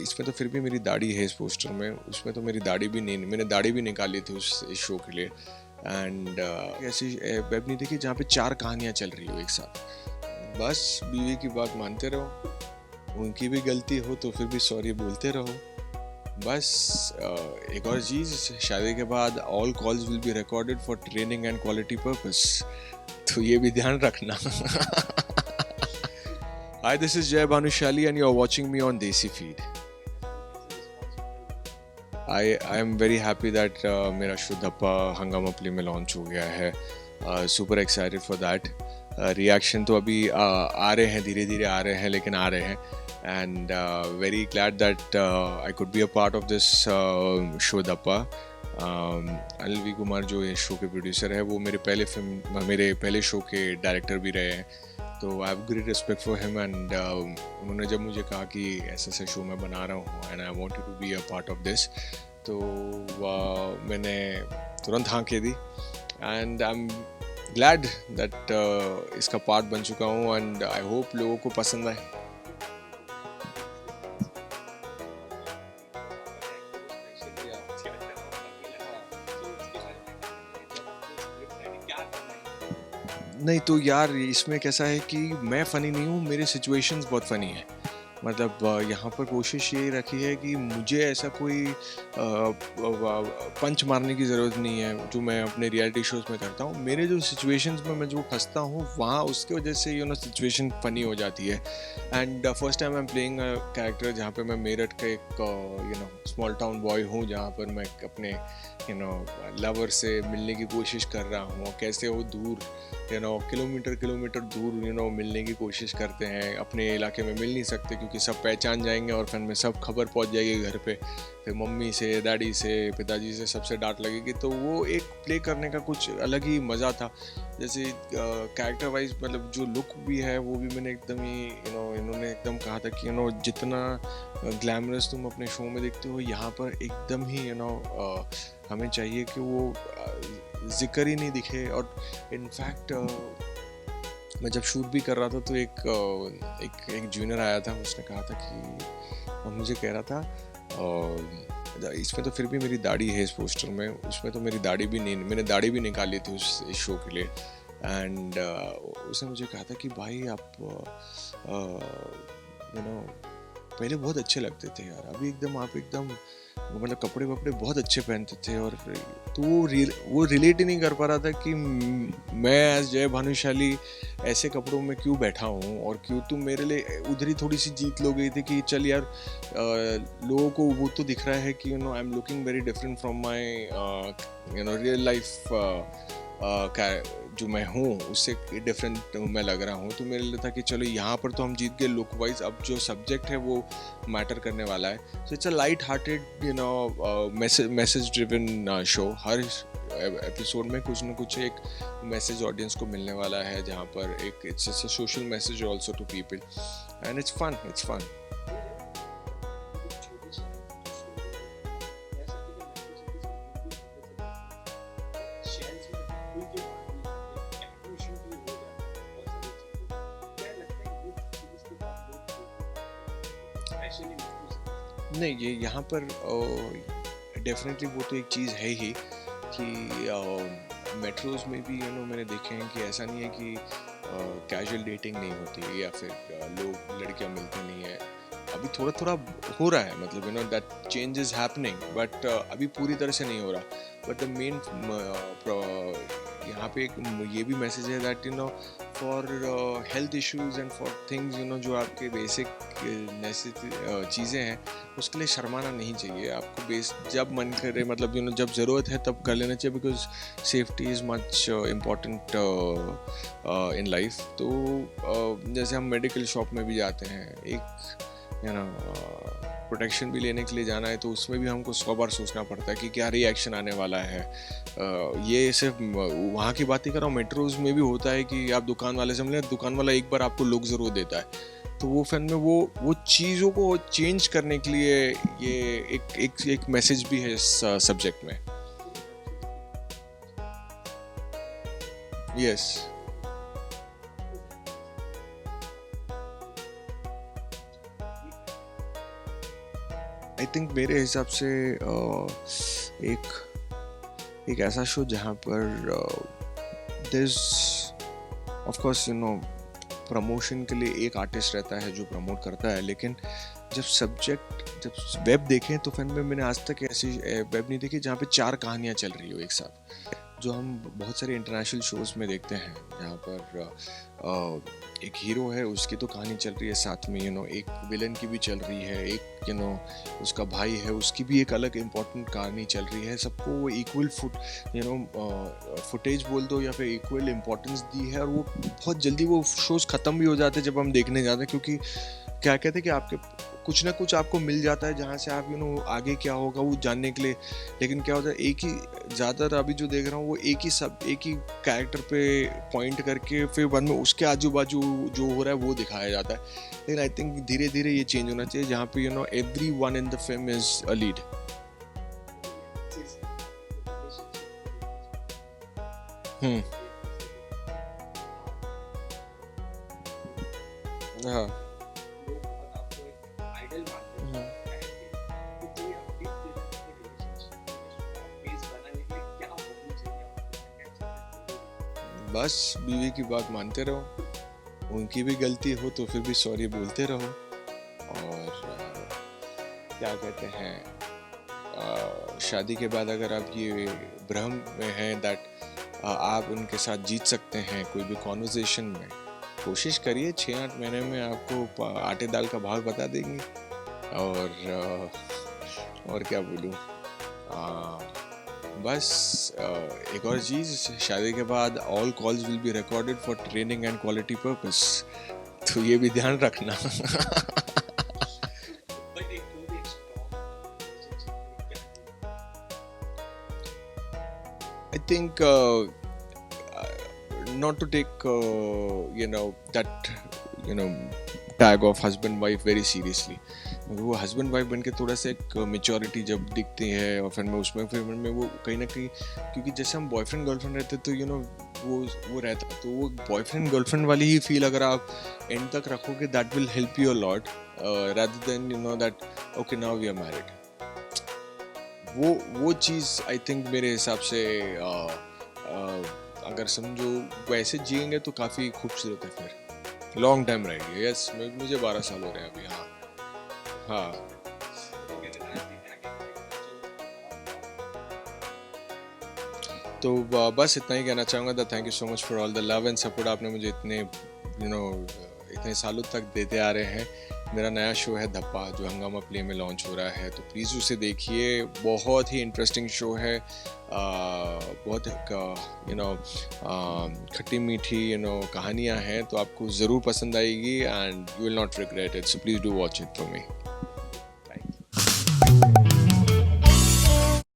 इसमें तो फिर भी मेरी दाढ़ी है इस पोस्टर में, उसमें तो मेरी दाढ़ी भी नहीं, मैंने दाढ़ी भी निकाली थी इस शो के लिए। एंड ऐसी वेब नहीं देखी जहाँ पे 4 कहानियाँ चल रही हो एक साथ। बस बीवी की बात मानते रहो, उनकी भी गलती हो तो फिर भी सॉरी बोलते रहो। बस एक और चीज़, शादी के बाद all calls will be recorded for training and quality purpose, तो ये भी ध्यान रखना। Hi, this is Jay Bhanushali and you're watching me on Desi Feed. I am very happy that मेरा शुद्धप्पा हंगामा प्ले में लॉन्च हो गया है। Super excited for that. Reaction तो अभी आ रहे हैं, धीरे धीरे आ रहे हैं, लेकिन आ रहे हैं। And very glad that I could be a part of this शुद्धप्पा। अनिल वी कुमार जो इस शो के प्रोड्यूसर है, वो मेरे पहले शो के डायरेक्टर भी रहे हैं, तो I have great respect for him. And उन्होंने जब मुझे कहा कि ऐसा शो मैं बना रहा हूँ and I wanted to be a part of this, तो मैंने तुरंत हाँ कह दी। And I am glad that इसका पार्ट बन चुका हूँ एंड आई होप लोगों को पसंद आए। नहीं तो यार, इसमें कैसा है कि मैं फ़नी नहीं हूँ, मेरे सिचुएशंस बहुत फ़नी है। मतलब यहाँ पर कोशिश ये रखी है कि मुझे ऐसा कोई पंच मारने की ज़रूरत नहीं है जो मैं अपने रियलिटी शोज़ में करता हूँ। मेरे जो सिचुएशंस में मैं जो फंसता हूँ, वहाँ उसके वजह से सिचुएशन फ़नी हो जाती है। And first time I am playing a character जहाँ पे मैं मेरठ का एक स्मॉल टाउन बॉय हूँ, जहाँ पर मैं अपने लवर से मिलने की कोशिश कर रहा हूँ, और कैसे वो दूर किलोमीटर दूर मिलने की कोशिश करते हैं। अपने इलाके में मिल नहीं सकते क्योंकि सब पहचान जाएंगे और फिर में सब खबर पहुंच जाएगी घर पे, फिर मम्मी से, डैडी से, पिताजी से, सबसे डांट लगेगी। तो वो एक प्ले करने का कुछ अलग ही मज़ा था। जैसे कैरेक्टर वाइज मतलब जो लुक भी है वो भी मैंने एकदम ही इन्होंने एकदम कहा था कि जितना ग्लैमरस तुम अपने शो में देखते हो, यहाँ पर एकदम ही हमें चाहिए कि वो जिक्र ही नहीं दिखे। और इनफैक्ट मैं जब शूट भी कर रहा था तो एक जूनियर आया था, उसने कहा था कि मुझे कह रहा था इसमें तो फिर भी मेरी दाढ़ी है इस पोस्टर में, उसमें तो मेरी दाढ़ी भी नहीं, मैंने दाढ़ी भी निकाली थी इस शो के लिए। एंड उसने मुझे कहा था कि भाई आप पहले बहुत अच्छे लगते थे यार, अभी एकदम आप एकदम मतलब कपड़े वपड़े बहुत अच्छे पहनते थे। और तो वो रिलेट ही नहीं कर पा रहा था कि मैं एज जय भानुशाली ऐसे कपड़ों में क्यों बैठा हूँ, और क्यों तुम मेरे लिए उधर ही थोड़ी सी जीत लो गई थी कि चल यार लोगों को वो तो दिख रहा है कि I am looking very different from my real life जो मैं हूँ उससे डिफरेंट मैं लग रहा हूँ। तो मेरे लिए था कि चलो यहाँ पर तो हम जीत गए लुक वाइज, अब जो सब्जेक्ट है वो मैटर करने वाला है। So it's a light hearted message driven show. Her episode में कुछ ना कुछ एक मैसेज ऑडियंस को मिलने वाला है, जहाँ पर एक it's a social message also to people, and it's fun. नहीं, ये यहाँ पर डेफिनेटली वो तो एक चीज़ है ही कि मेट्रोज़ में भी मैंने देखे हैं कि ऐसा नहीं है कि कैजुअल डेटिंग नहीं होती या फिर लोग लड़कियाँ मिलती नहीं है। अभी थोड़ा थोड़ा हो रहा है, मतलब that change is happening, but अभी पूरी तरह से नहीं हो रहा। बट द मेन यहाँ पे एक ये भी मैसेज है that for health issues and for things जो आपके बेसिक चीज़ें हैं, उसके लिए शर्माना नहीं चाहिए आपको। जब मन करे, मतलब जब ज़रूरत है तब कर लेना चाहिए, because safety is much important in life. तो जैसे हम मेडिकल शॉप में भी जाते हैं, एक प्रोटेक्शन भी लेने के लिए जाना है, तो उसमें भी हमको 100 बार सोचना पड़ता है कि क्या रिएक्शन आने वाला है। ये सिर्फ वहाँ की बात ही कर रहा हूँ, मेट्रोज़ में भी होता है कि आप दुकान वाले से मिले, दुकान वाला एक बार आपको लुक ज़रूर देता है, तो वो फिर में वो चीज़ों को चेंज करने के लिए ये एक मैसेज भी है इस सब्जेक्ट में। यस आई थिंक मेरे हिसाब से एक एक ऐसा शो जहाँ पर दिस ऑफ कोर्स प्रमोशन के लिए एक आर्टिस्ट रहता है जो प्रमोट करता है, लेकिन जब वेब देखें तो फिल्म में मैंने आज तक ऐसी वेब नहीं देखी जहाँ पे 4 कहानियाँ चल रही हो एक साथ, जो हम बहुत सारे इंटरनेशनल शोज़ में देखते हैं, जहाँ पर एक हीरो है, उसकी तो कहानी चल रही है साथ में, एक विलन की भी चल रही है, एक उसका भाई है, उसकी भी एक अलग इम्पोर्टेंट कहानी चल रही है, सबको वो इक्वल फुटेज बोल दो या फिर इक्वल इम्पोर्टेंस दी है, और वो बहुत जल्दी वो शोज़ ख़त्म भी हो जाते हैं जब हम देखने जाते हैं, क्योंकि क्या कहते हैं कि आपके कुछ ना कुछ आपको मिल जाता है जहाँ से आप आगे क्या होगा वो जानने के लिए। लेकिन क्या होता है, एक ही ज़्यादातर अभी जो देख रहा हूँ वो एक ही कैरेक्टर पे पॉइंट करके फिर बाद में उसके आजू बाजू जो हो रहा है वो दिखाया जाता है। लेकिन आई थिंक धीरे धीरे ये चेंज होना चाहिए, जहाँ पे every one in the film is a lead. हम्म। हाँ। हम्म। बस बीवी की बात मानते रहो, उनकी भी गलती हो तो फिर भी सॉरी बोलते रहो, और क्या कहते हैं, शादी के बाद अगर आप ये भ्रम में हैं दैट आप उनके साथ जीत सकते हैं कोई भी कॉन्वर्सेशन में, कोशिश करिए, 6-8 महीने में आपको आटे दाल का भाव बता देंगे। और क्या बोलूँ, बस एक और चीज़, शादी के बाद all calls will be recorded for training and quality purpose, तो ये भी ध्यान रखना। I think not to take that tag of husband wife very seriously, वो हस्बैंड वाइफ बन के थोड़ा सा एक मेच्योरिटी जब दिखती है, और फिर में वो कहीं ना कहीं, क्योंकि जैसे हम बॉयफ्रेंड गर्लफ्रेंड रहते तो वो रहता, तो वो बॉयफ्रेंड गर्लफ्रेंड वाली ही फील अगर आप एंड तक रखोगे, that will help you a lot rather than that okay now we are married. वो चीज़ आई थिंक मेरे हिसाब से अगर समझो वैसे जिएंगे तो काफ़ी खूबसूरत है, फिर लॉन्ग टाइम रहेगी। यस, मुझे 12 साल हो रहे हैं अभी। हाँ हाँ। तो बस इतना ही कहना चाहूँगा the thank you so much for all the love and support आपने मुझे इतने सालों तक देते आ रहे हैं। मेरा नया शो है धप्पा, जो हंगामा प्ले में लॉन्च हो रहा है, तो प्लीज़ उसे देखिए, बहुत ही इंटरेस्टिंग शो है, बहुत खट्टी मीठी कहानियाँ हैं, तो आपको ज़रूर पसंद आएगी and you will not regret it, so please do watch it for me.